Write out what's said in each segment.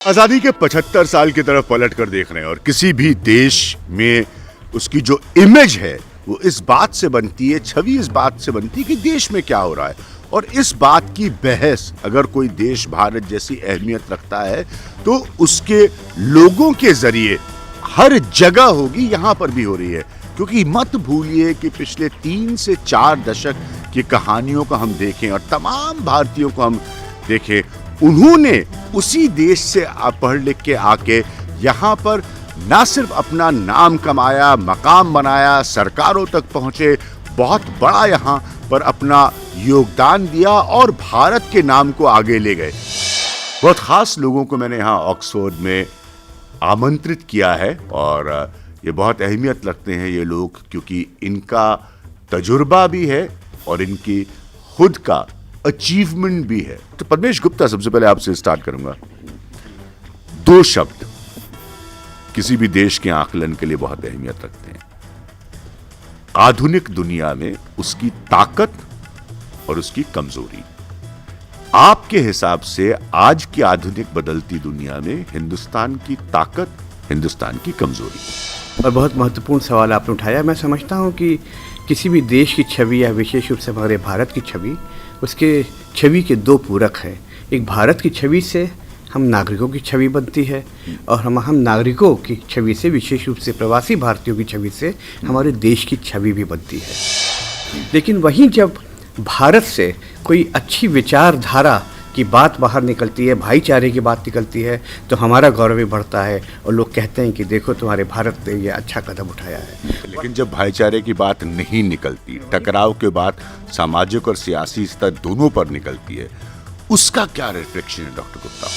आजादी के 75 साल की तरफ पलट कर देख रहे हैं और किसी भी देश में उसकी जो इमेज है वो इस बात से बनती है, छवि इस बात से बनती है कि देश में क्या हो रहा है। और इस बात की बहस अगर कोई देश भारत जैसी अहमियत रखता है तो उसके लोगों के जरिए हर जगह होगी, यहां पर भी हो रही है। क्योंकि मत भूलिए कि पिछले 3 से 4 दशक की कहानियों को हम देखें और तमाम भारतीयों को हम देखें, उन्होंने उसी देश से पढ़ लिख के आके यहाँ पर ना सिर्फ अपना नाम कमाया, मकाम बनाया, सरकारों तक पहुंचे, बहुत बड़ा यहाँ पर अपना योगदान दिया और भारत के नाम को आगे ले गए। बहुत खास लोगों को मैंने यहाँ ऑक्सफोर्ड में आमंत्रित किया है और ये बहुत अहमियत रखते हैं ये लोग, क्योंकि इनका तजुर्बा भी है और इनकी खुद का अचीवमेंट भी है। तो पद्मेश गुप्ता, सबसे पहले आपसे स्टार्ट करूंगा। 2 शब्द किसी भी देश के आकलन के लिए बहुत अहमियत रखते हैं। आधुनिक दुनिया में उसकी ताकत और उसकी कमजोरी। आपके हिसाब से आज की आधुनिक बदलती दुनिया में हिंदुस्तान की ताकत, हिंदुस्तान की कमजोरी। और बहुत महत्वपूर्ण सवाल आपने उठाया। मैं समझता हूं कि किसी भी देश की छवि या विशेष रूप से हमारे भारत की छवि, उसके छवि के 2 पूरक हैं। एक भारत की छवि से हम नागरिकों की छवि बनती है और हम नागरिकों की छवि से, विशेष रूप से प्रवासी भारतीयों की छवि से हमारे देश की छवि भी बनती है। लेकिन वहीं जब भारत से कोई अच्छी विचारधारा की बात बाहर निकलती है, भाईचारे की बात निकलती है, तो हमारा गौरव भी बढ़ता है और लोग कहते हैं कि देखो तुम्हारे भारत ने ये अच्छा कदम उठाया है। लेकिन जब भाईचारे की बात नहीं निकलती, टकराव के बाद सामाजिक और सियासी स्तर दोनों पर निकलती है, उसका क्या रिफ्लेक्शन है डॉक्टर गुप्ता?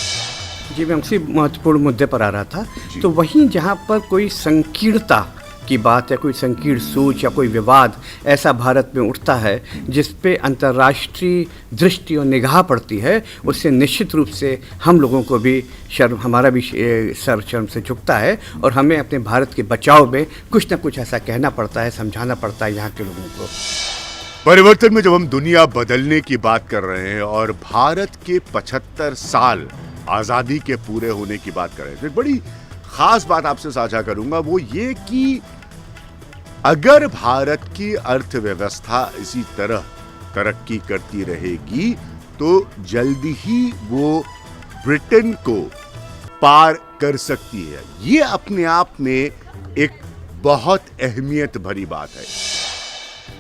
जी, मैं उसी महत्वपूर्ण मुद्दे पर आ रहा था। तो वहीं जहाँ पर कोई संकीर्णता की बात या कोई संकीर्ण सोच या कोई विवाद ऐसा भारत में उठता है जिस पे अंतर्राष्ट्रीय दृष्टि और निगाह पड़ती है, उससे निश्चित रूप से हम लोगों को भी शर्म, हमारा भी सर शर्म से झुकता है और हमें अपने भारत के बचाव में कुछ ना कुछ ऐसा कहना पड़ता है, समझाना पड़ता है यहाँ के लोगों को। परिवर्तन में जब हम दुनिया बदलने की बात कर रहे हैं और भारत के 75 साल आज़ादी के पूरे होने की बात कर रहे हैं, तो एक बड़ी खास बात आपसे साझा करूंगा, वो ये कि अगर भारत की अर्थव्यवस्था इसी तरह तरक्की करती रहेगी तो जल्दी ही वो ब्रिटेन को पार कर सकती है। ये अपने आप में एक बहुत अहमियत भरी बात है।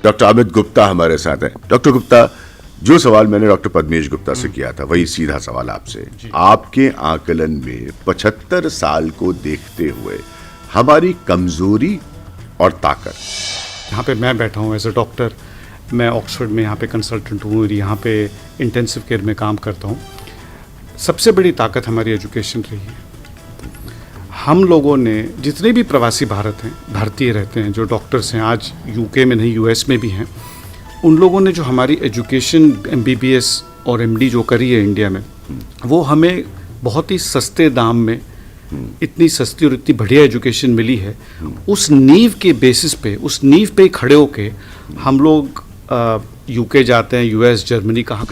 डॉक्टर अमित गुप्ता हमारे साथ हैं। डॉक्टर गुप्ता, जो सवाल मैंने डॉक्टर पद्मेश गुप्ता से किया था वही सीधा सवाल आपसे। आपके आकलन में 75 साल को देखते हुए हमारी कमजोरी और ताकत। यहाँ पे मैं बैठा हूँ एज अ डॉक्टर, मैं ऑक्सफोर्ड में यहाँ पे कंसल्टेंट हूँ और यहाँ पे इंटेंसिव केयर में काम करता हूँ। सबसे बड़ी ताकत हमारी एजुकेशन रही है। हम लोगों ने, जितने भी प्रवासी भारतीय रहते हैं, जो डॉक्टर्स हैं, आज यूके में नहीं यूएस में भी हैं, उन लोगों ने जो हमारी एजुकेशन MBBS और MD जो करी है इंडिया में, वो हमें बहुत ही सस्ते दाम में इतनी सस्ती और इतनी बढ़िया एजुकेशन मिली है। उस नींव के बेसिस पे, उस नींव पे खड़े होके हम लोग यूके जाते हैं, US, जर्मनी, कहाँ